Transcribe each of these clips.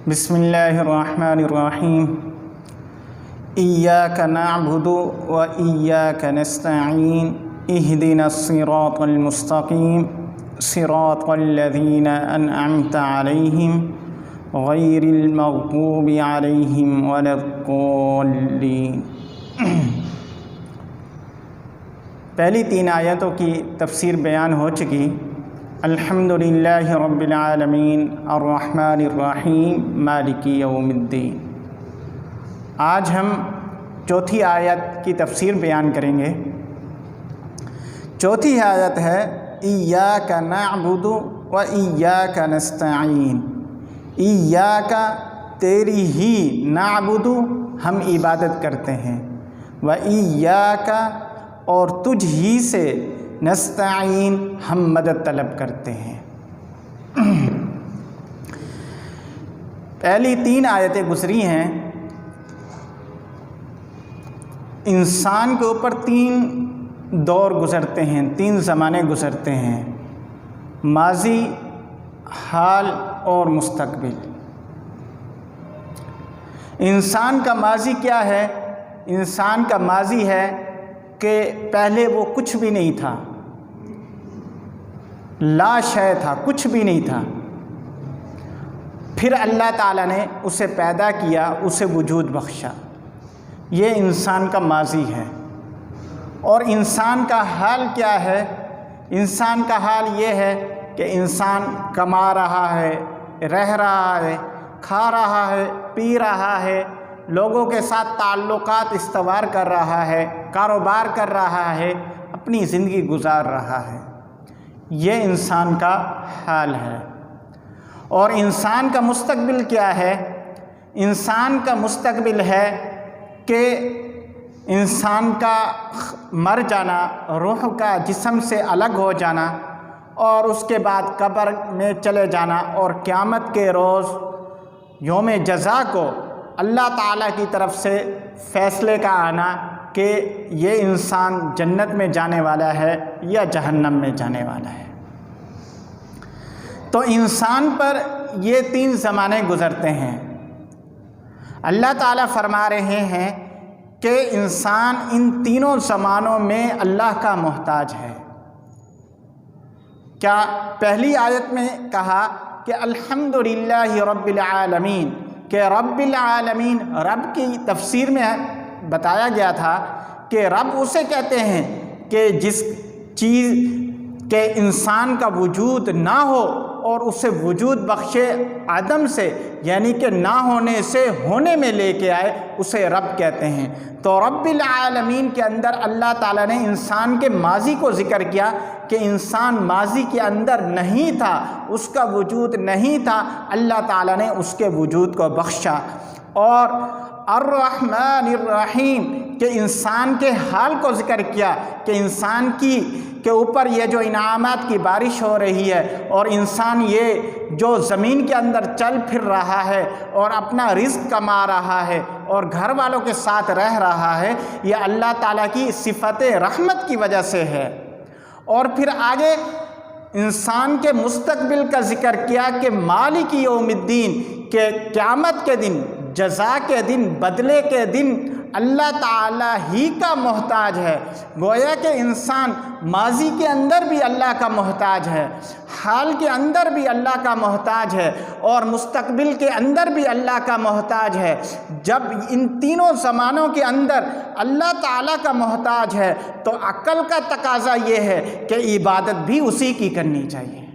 بسم اللہ الرحمن الرحیم ایاک نعبد و ایاک نستعین اہدنا الصراط المستقیم صراط الذین انعمت علیہم غیر المغضوب علیہم ولا الضالین۔ پہلی 3 آیتوں کی تفسیر بیان ہو چکی۔ الحمدللہ رب العالمین الرحمن الرحیم مالک یوم الدین۔ آج ہم چوتھی آیت کی تفسیر بیان کریں گے۔ چوتھی آیت ہے ایاک نعبد و ایاک نستعین۔ ایاک تیری ہی، نعبد ہم عبادت کرتے ہیں، و ایاک اور تجھ ہی سے، نستعین ہم مدد طلب کرتے ہیں۔ پہلی 3 آیتیں گزری ہیں۔ انسان کے اوپر 3 دور گزرتے ہیں، 3 زمانے گزرتے ہیں، ماضی، حال اور مستقبل۔ انسان کا ماضی کیا ہے؟ انسان کا ماضی ہے کہ پہلے وہ کچھ بھی نہیں تھا، لا شے تھا، کچھ بھی نہیں تھا، پھر اللہ تعالیٰ نے اسے پیدا کیا، اسے وجود بخشا۔ یہ انسان کا ماضی ہے۔ اور انسان کا حال کیا ہے؟ انسان کا حال یہ ہے کہ انسان کما رہا ہے، رہ رہا ہے، کھا رہا ہے، پی رہا ہے، لوگوں کے ساتھ تعلقات استوار کر رہا ہے، کاروبار کر رہا ہے، اپنی زندگی گزار رہا ہے۔ یہ انسان کا حال ہے۔ اور انسان کا مستقبل کیا ہے؟ انسان کا مستقبل ہے کہ انسان کا مر جانا، روح کا جسم سے الگ ہو جانا، اور اس کے بعد قبر میں چلے جانا، اور قیامت کے روز یوم جزا کو اللہ تعالیٰ کی طرف سے فیصلے کا آنا کہ یہ انسان جنت میں جانے والا ہے یا جہنم میں جانے والا ہے۔ تو انسان پر یہ 3 زمانے گزرتے ہیں۔ اللہ تعالیٰ فرما رہے ہیں کہ انسان ان تینوں زمانوں میں اللہ کا محتاج ہے۔ کیا پہلی آیت میں کہا کہ الحمدللہ رب العالمین، کہ رب العالمین، رب کی تفسیر میں بتایا گیا تھا کہ رب اسے کہتے ہیں کہ جس چیز کے انسان کا وجود نہ ہو اور اسے وجود بخشے عدم سے، یعنی کہ نہ ہونے سے ہونے میں لے کے آئے، اسے رب کہتے ہیں۔ تو رب العالمین کے اندر اللہ تعالیٰ نے انسان کے ماضی کو ذکر کیا کہ انسان ماضی کے اندر نہیں تھا، اس کا وجود نہیں تھا، اللہ تعالیٰ نے اس کے وجود کو بخشا۔ اور الرحمن الرحیم کہ انسان کے حال کو ذکر کیا کہ انسان کے اوپر یہ جو انعامات کی بارش ہو رہی ہے، اور انسان یہ جو زمین کے اندر چل پھر رہا ہے اور اپنا رزق کما رہا ہے اور گھر والوں کے ساتھ رہ رہا ہے، یہ اللہ تعالیٰ کی صفت رحمت کی وجہ سے ہے۔ اور پھر آگے انسان کے مستقبل کا ذکر کیا کہ مالک یوم الدین، کہ قیامت کے دن، جزا کے دن، بدلے کے دن اللہ تعالیٰ ہی کا محتاج ہے۔ گویا کہ انسان ماضی کے اندر بھی اللہ کا محتاج ہے، حال کے اندر بھی اللہ کا محتاج ہے، اور مستقبل کے اندر بھی اللہ کا محتاج ہے۔ جب ان تینوں زمانوں کے اندر اللہ تعالیٰ کا محتاج ہے تو عقل کا تقاضا یہ ہے کہ عبادت بھی اسی کی کرنی چاہیے،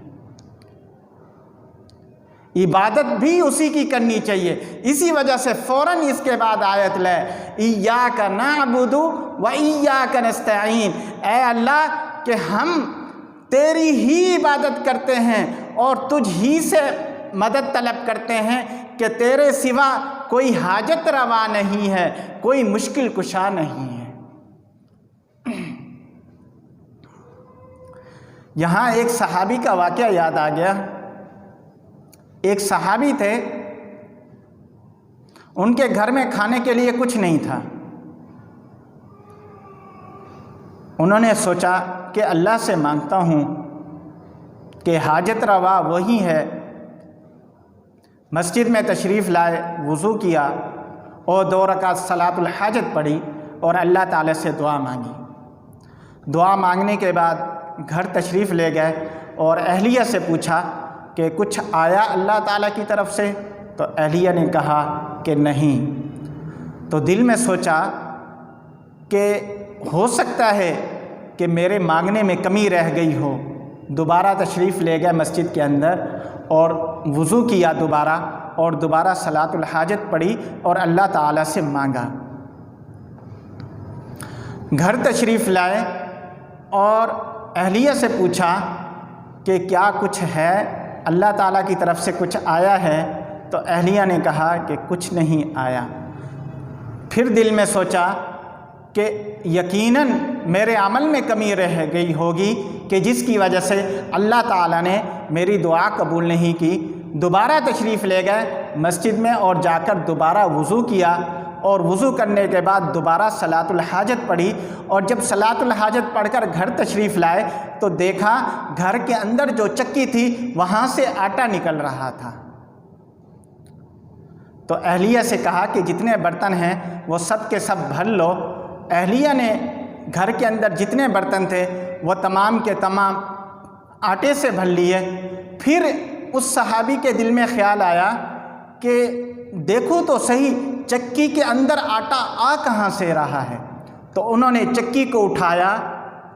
عبادت بھی اسی کی کرنی چاہیے۔ اسی وجہ سے فوراً اس کے بعد آیت لے ایاک نعبد و ایاک نستعین، اے اللہ کہ ہم تیری ہی عبادت کرتے ہیں اور تجھ ہی سے مدد طلب کرتے ہیں کہ تیرے سوا کوئی حاجت روا نہیں ہے، کوئی مشکل کشا نہیں ہے۔ یہاں ایک صحابی کا واقعہ یاد آ گیا۔ ایک صحابی تھے، ان کے گھر میں کھانے کے لیے کچھ نہیں تھا۔ انہوں نے سوچا کہ اللہ سے مانگتا ہوں کہ حاجت روا وہی ہے مسجد میں تشریف لائے، وضو کیا اور 2 رکعت صلاۃ الحاجت پڑھی اور اللہ تعالیٰ سے دعا مانگی۔ دعا مانگنے کے بعد گھر تشریف لے گئے اور اہلیہ سے پوچھا کہ کچھ آیا اللہ تعالیٰ کی طرف سے؟ تو اہلیہ نے کہا کہ نہیں۔ تو دل میں سوچا کہ ہو سکتا ہے کہ میرے مانگنے میں کمی رہ گئی ہو۔ دوبارہ تشریف لے گئے مسجد کے اندر اور وضو کیا دوبارہ، اور دوبارہ صلاۃ الحاجت پڑھی اور اللہ تعالیٰ سے مانگا۔ گھر تشریف لائے اور اہلیہ سے پوچھا کہ کیا کچھ ہے، اللہ تعالیٰ کی طرف سے کچھ آیا ہے؟ تو اہلیہ نے کہا کہ کچھ نہیں آیا۔ پھر دل میں سوچا کہ یقیناً میرے عمل میں کمی رہ گئی ہوگی کہ جس کی وجہ سے اللہ تعالیٰ نے میری دعا قبول نہیں کی۔ دوبارہ تشریف لے گئے مسجد میں اور جا کر دوبارہ وضو کیا، اور وضو کرنے کے بعد دوبارہ صلاۃ الحاجت پڑھی، اور جب صلاۃ الحاجت پڑھ کر گھر تشریف لائے تو دیکھا گھر کے اندر جو چکی تھی وہاں سے آٹا نکل رہا تھا۔ تو اہلیہ سے کہا کہ جتنے برتن ہیں وہ سب کے سب بھر لو۔ اہلیہ نے گھر کے اندر جتنے برتن تھے وہ تمام کے تمام آٹے سے بھر لیے۔ پھر اس صحابی کے دل میں خیال آیا کہ دیکھو تو صحیح چکی کے اندر آٹا آ کہاں سے رہا ہے۔ تو انہوں نے چکی کو اٹھایا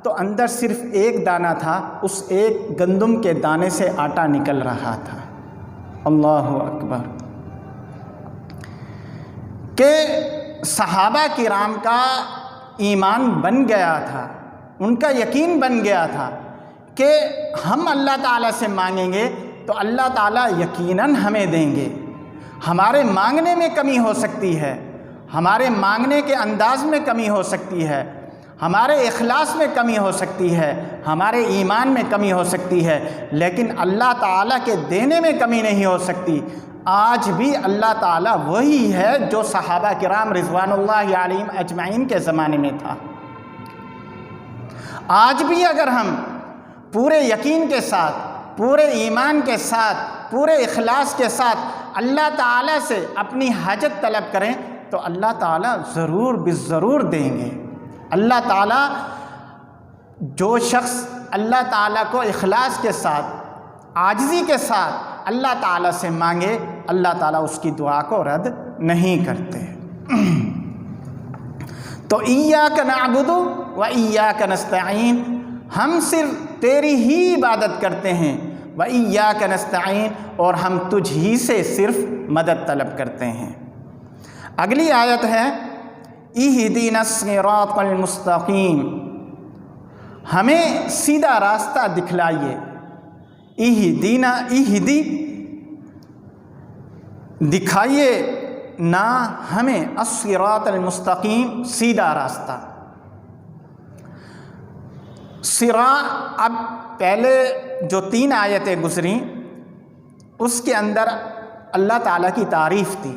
تو اندر صرف ایک دانہ تھا، اس ایک گندم کے دانے سے آٹا نکل رہا تھا۔ اللہ اکبر! کہ صحابہ کرام کا ایمان بن گیا تھا، ان کا یقین بن گیا تھا کہ ہم اللہ تعالیٰ سے مانگیں گے تو اللہ تعالیٰ یقیناً ہمیں دیں گے۔ ہمارے مانگنے میں کمی ہو سکتی ہے، ہمارے مانگنے کے انداز میں کمی ہو سکتی ہے، ہمارے اخلاص میں کمی ہو سکتی ہے، ہمارے ایمان میں کمی ہو سکتی ہے، لیکن اللہ تعالیٰ کے دینے میں کمی نہیں ہو سکتی۔ آج بھی اللہ تعالیٰ وہی ہے جو صحابہ کرام رضوان اللہ علیہم اجمعین کے زمانے میں تھا۔ آج بھی اگر ہم پورے یقین کے ساتھ، پورے ایمان کے ساتھ، پورے اخلاص کے ساتھ اللہ تعالیٰ سے اپنی حاجت طلب کریں تو اللہ تعالیٰ ضرور بالضرور دیں گے۔ اللہ تعالیٰ، جو شخص اللہ تعالیٰ کو اخلاص کے ساتھ، عاجزی کے ساتھ اللہ تعالیٰ سے مانگے، اللہ تعالیٰ اس کی دعا کو رد نہیں کرتے۔ تو ایاک نعبد و ایاک نستعین، ہم صرف تیری ہی عبادت کرتے ہیں، و ایاک نستعین، اور ہم تجھ ہی سے صرف مدد طلب کرتے ہیں۔ اگلی آیت ہے اہدنا الصراط المستقیم، ہمیں سیدھا راستہ دکھلائیے۔ اہدی دکھائیے نا ہمیں الصراط المستقیم، سیدھا راستہ۔ صراط، اب پہلے جو 3 آیتیں گزریں اس کے اندر اللہ تعالیٰ کی تعریف تھی،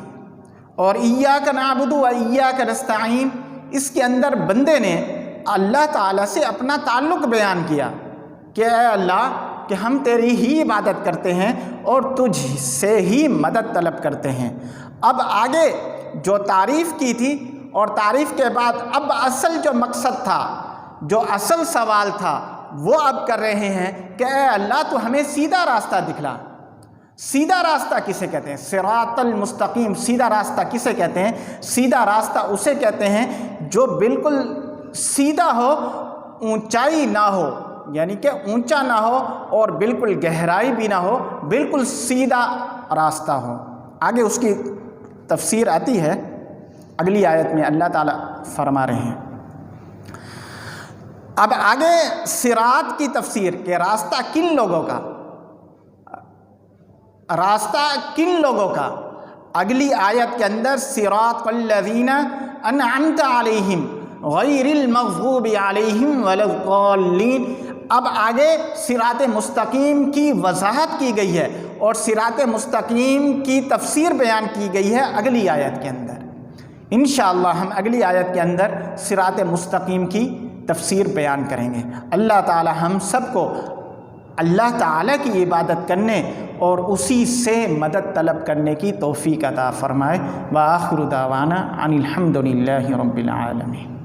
اور ایاک نعبد و ایاک نستعین اس کے اندر بندے نے اللہ تعالیٰ سے اپنا تعلق بیان کیا کہ اے اللہ، کہ ہم تیری ہی عبادت کرتے ہیں اور تجھ سے ہی مدد طلب کرتے ہیں۔ اب آگے جو تعریف کی تھی اور تعریف کے بعد اب اصل جو مقصد تھا، جو اصل سوال تھا، وہ اب کر رہے ہیں کہ اے اللہ تو ہمیں سیدھا راستہ دکھلا۔ سیدھا راستہ کسے کہتے ہیں؟ صراط المستقیم، سیدھا راستہ کسے کہتے ہیں؟ سیدھا راستہ اسے کہتے ہیں جو بالکل سیدھا ہو، اونچائی نہ ہو، یعنی کہ اونچا نہ ہو اور بالکل گہرائی بھی نہ ہو، بالکل سیدھا راستہ ہو۔ آگے اس کی تفسیر آتی ہے اگلی آیت میں، اللہ تعالیٰ فرما رہے ہیں۔ اب آگے صراط کی تفسیر کہ راستہ کن لوگوں کا، راستہ کن لوگوں کا، اگلی آیت کے اندر صراط الذین انعمت علیہم غیر المغضوب علیہم ولا الضالین۔ اب آگے صراط مستقیم کی وضاحت کی گئی ہے اور صراط مستقیم کی تفسیر بیان کی گئی ہے اگلی آیت کے اندر۔ انشاءاللہ ہم اگلی آیت کے اندر صراط مستقیم کی تفسیر بیان کریں گے۔ اللہ تعالی ہم سب کو اللہ تعالیٰ کی عبادت کرنے اور اسی سے مدد طلب کرنے کی توفیق عطا فرمائے۔ وآخر دعوانا ان الحمد للہ رب العالمین۔